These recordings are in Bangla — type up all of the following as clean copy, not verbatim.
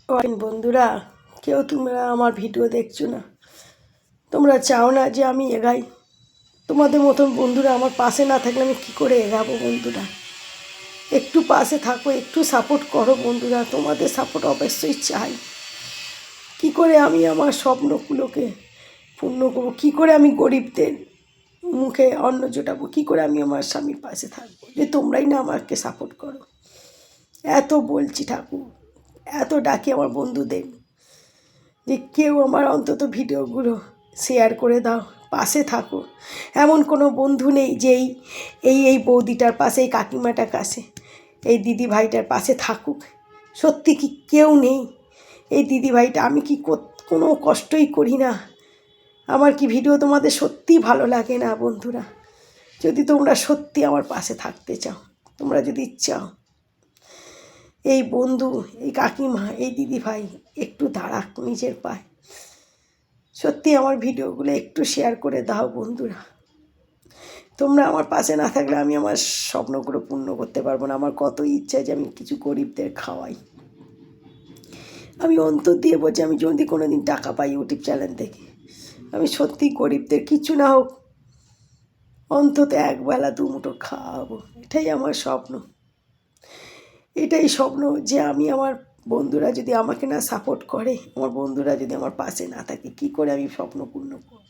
বন্ধুরা, কেউ তোমরা আমার ভিডিও দেখছো না, তোমরা চাও না যে আমি এগাই। তোমাদের মতন বন্ধুরা আমার পাশে না থাকলে আমি কী করে এগাবো? বন্ধুরা একটু পাশে থাকো, একটু সাপোর্ট করো বন্ধুরা, তোমাদের সাপোর্ট অবশ্যই চাই। কি করে আমি আমার স্বপ্নগুলোকে পূর্ণ করবো? কী করে আমি গরিবদের মুখে অন্ন জোটাবো? কী করে আমি আমার স্বামীর পাশে থাকবো যে তোমরাই না আমাকে সাপোর্ট করো? এত বলছি ঠাকুর, এত ডাকি আমার বন্ধুদের যে কেউ আমার অন্তত ভিডিওগুলো শেয়ার করে দাও, পাশে থাকো। এমন কোনো বন্ধু নেই যে এই বৌদিটার পাশে, এই কাকিমাটার কাছে, এই দিদি ভাইটার পাশে থাকুক। সত্যি কি কেউ নেই? এই দিদি ভাইটা, আমি কি কোনো কষ্টই করি না? আমার কি ভিডিও তোমাদের সত্যিই ভালো লাগে না? বন্ধুরা, যদি তোমরা সত্যি আমার পাশে থাকতে চাও, তোমরা যদি চাও এই বন্ধু, এই কাকিমা, এই দিদি ভাই একটু দাঁড়াক নিজের পায়ে, সত্যি আমার ভিডিওগুলো একটু শেয়ার করে দাও বন্ধুরা। তোমরা আমার পাশে না থাকলে আমি আমার স্বপ্নগুলো পূর্ণ করতে পারবো না। আমার কত ইচ্ছা যে আমি কিছু গরিবদের খাওয়াই। আমি অন্তর দিয়ে বলছি, আমি যদি কোনো দিন টাকা পাই ইউটিউব চ্যানেল থেকে, আমি সত্যি গরিবদের কিছু না হোক অন্তত একবেলা দুমুঠো খাওয়াবো। এটাই আমার স্বপ্ন, এটাই স্বপ্ন যে আমি আমার বন্ধুরা যদি আমাকে না সাপোর্ট করে, আমার বন্ধুরা যদি আমার পাশে না থাকে, কী করে আমি স্বপ্ন পূর্ণ করব?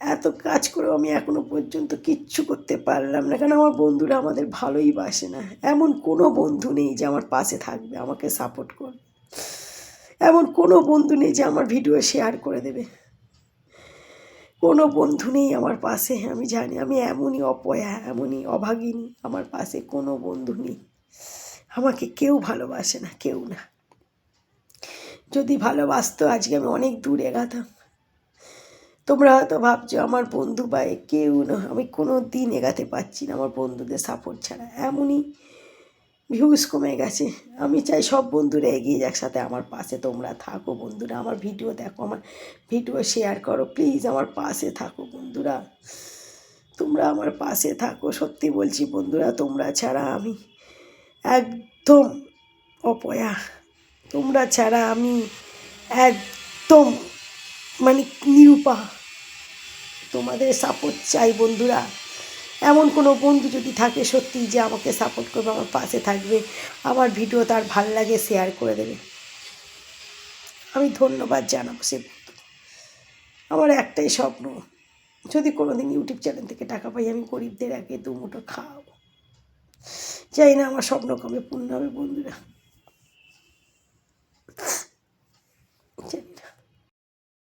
এত কাজ করেও আমি এখনও পর্যন্ত কিচ্ছু করতে পারলাম না, কারণ আমার বন্ধুরা আমাদের ভালোই বাসে না। এমন কোনো বন্ধু নেই যে আমার পাশে থাকবে, আমাকে সাপোর্ট করবে। এমন কোনো বন্ধু নেই যে আমার ভিডিও শেয়ার করে দেবে। কোনো বন্ধু নেই আমার পাশে। আমি জানি আমি এমনই অপয়া, এমনই অভাগিনী, আমার পাশে কোনো বন্ধু নেই। আমাকে কেউ ভালোবাসে না, কেউ না। যদি ভালোবাসতো আজকে আমি অনেক দূর এগাতাম। তোমরা হয়তো ভাবছো আমার বন্ধু বা কেউ না, আমি কোনো দিন এগাতে পারছি না আমার বন্ধুদের সাপোর্ট ছাড়া। এমনই ভিউজ কমে গেছে। আমি চাই সব বন্ধুরা এগিয়ে যাক, সাথে আমার পাশে তোমরা থাকো বন্ধুরা। আমার ভিডিও দেখো, আমার ভিডিও শেয়ার করো, প্লিজ আমার পাশে থাকো বন্ধুরা। তোমরা আমার পাশে থাকো, সত্যি বলছি বন্ধুরা, তোমরা ছাড়া আমি একদম অপয়া। তোমরা ছাড়া আমি একদম মানে নিরুপা। তোমাদের সাপোর্ট চাই বন্ধুরা। এমন কোনো বন্ধু যদি থাকে সত্যি যে আমাকে সাপোর্ট করবে, আমার পাশে থাকবে, আমার ভিডিও তার ভাল লাগে শেয়ার করে দেবে, আমি ধন্যবাদ জানাবো সে বন্ধু। আমার একটাই স্বপ্ন, যদি কোনো দিন ইউটিউব চ্যানেল থেকে টাকা পাই, আমি গরিবদের একে দুমুঠো খাওয়াবো। চাই না আমার স্বপ্ন কবে পূর্ণ হবে বন্ধুরা।